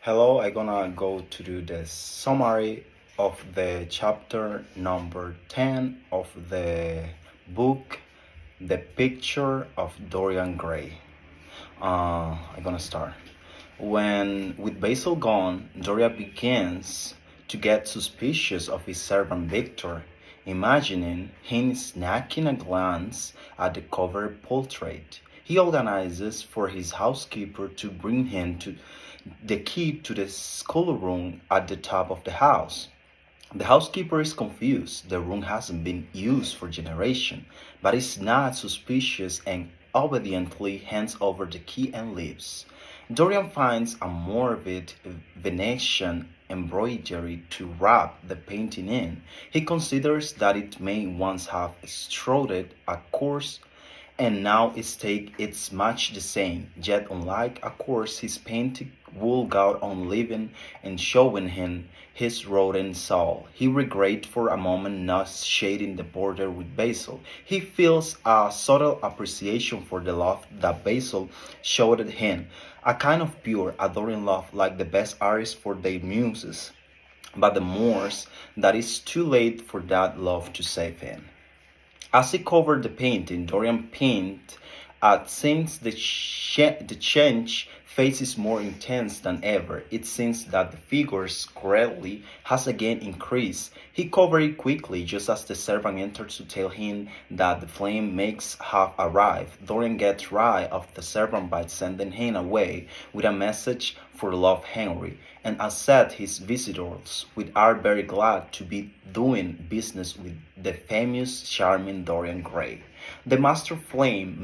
Hello, I'm gonna go to do the summary of the chapter number 10 of the book, The Picture of Dorian Gray. I'm gonna start. When, with Basil gone, Doria begins to get suspicious of his servant Victor, imagining him snatching a glance at the covered portrait. He organizes for his housekeeper to bring him to the key to the schoolroom at the top of the house. The housekeeper is confused. The room hasn't been used for generations, but is not suspicious and obediently hands over the key and leaves. Dorian finds a morbid Venetian embroidery to wrap the painting in. He considers that it may once have strutted a course and now its take is much the same, yet unlike a course his painting would go on living and showing him his rotten soul. He regrets for a moment not shading the border with Basil. He feels a subtle appreciation for the love that Basil showed him, a kind of pure, adoring love like the best artists for their muses, but the Moors that it's too late for that love to save him. As he covered the painting, Dorian painted at since the change face is more intense than ever. It seems that the figure's greatly has again increased. He covered it quickly, just as the servant enters to tell him that the flame makes have arrived. Dorian gets rid of the servant by sending him away with a message for Love Henry, and accept his visitors, which are very glad to be doing business with the famous charming Dorian Gray. The master flame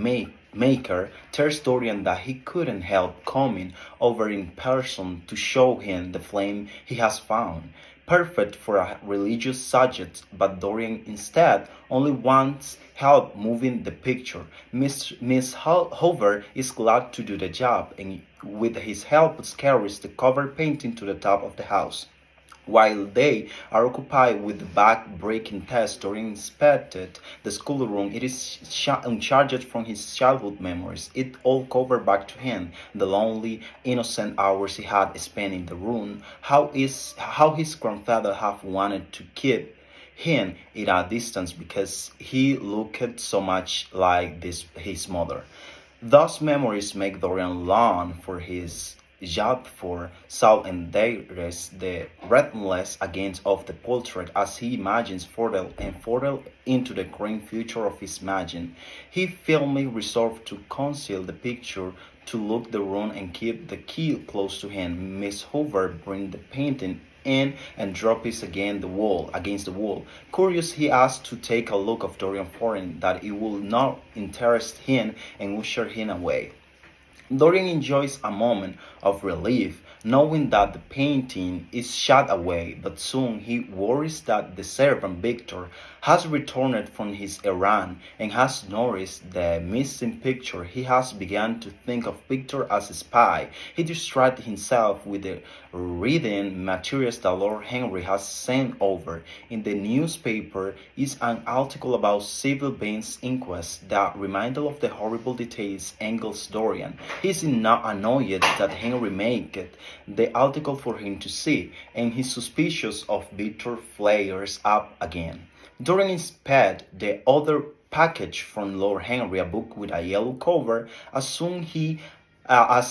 maker tells Dorian that he couldn't help coming over in person to show him the flame he has found, perfect for a religious subject, but Dorian instead only wants help moving the picture. Miss Hoover is glad to do the job, and with his help carries the cover painting to the top of the house. While they are occupied with the back-breaking test, Dorian inspected the schoolroom. It is uncharged from his childhood memories. It all covered back to him, the lonely, innocent hours he had spent in the room, how his grandfather had wanted to keep him at a distance because he looked so much like his mother. Those memories make Dorian long for his job for Saul and Darius, the relentless against of the portrait, as he imagines further and further into the green future of his imagine. He firmly resolved to conceal the picture, to look the room and keep the key close to him. Miss Hoover bring the painting in and drop it against the wall. Curious, he asked to take a look of Dorian Foreign that it would not interest him and usher him away. Dorian enjoys a moment of relief, knowing that the painting is shot away, but soon he worries that the servant Victor has returned from his errand and has noticed the missing picture. He has begun to think of Victor as a spy. He distracts himself with the reading materials that Lord Henry has sent over. In the newspaper is an article about Civil Bain's inquest that reminds of the horrible details angles Dorian. He is not annoyed that Henry made the article for him to see, and his suspicions of Victor flares up again. Dorian inspects the other package from Lord Henry, a book with a yellow cover. As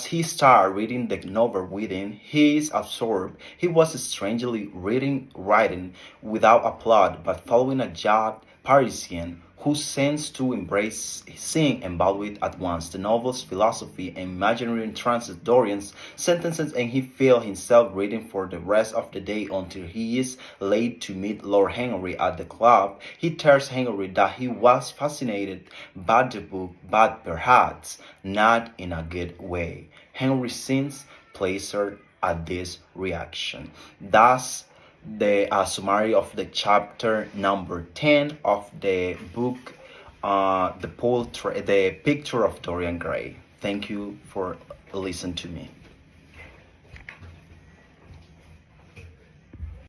he started reading the novel within, he is absorbed. He was strangely writing without a plot, but following a young Parisian who seems to embrace seeing and value it at once. The novel's philosophy and imaginary trances Dorian's sentences, and he feels himself reading for the rest of the day until he is late to meet Lord Henry at the club. He tells Henry that he was fascinated by the book, but perhaps not in a good way. Henry seems pleased at this reaction. Thus, the summary of the chapter number 10 of the book, the picture of Dorian Gray. Thank you for listening to me.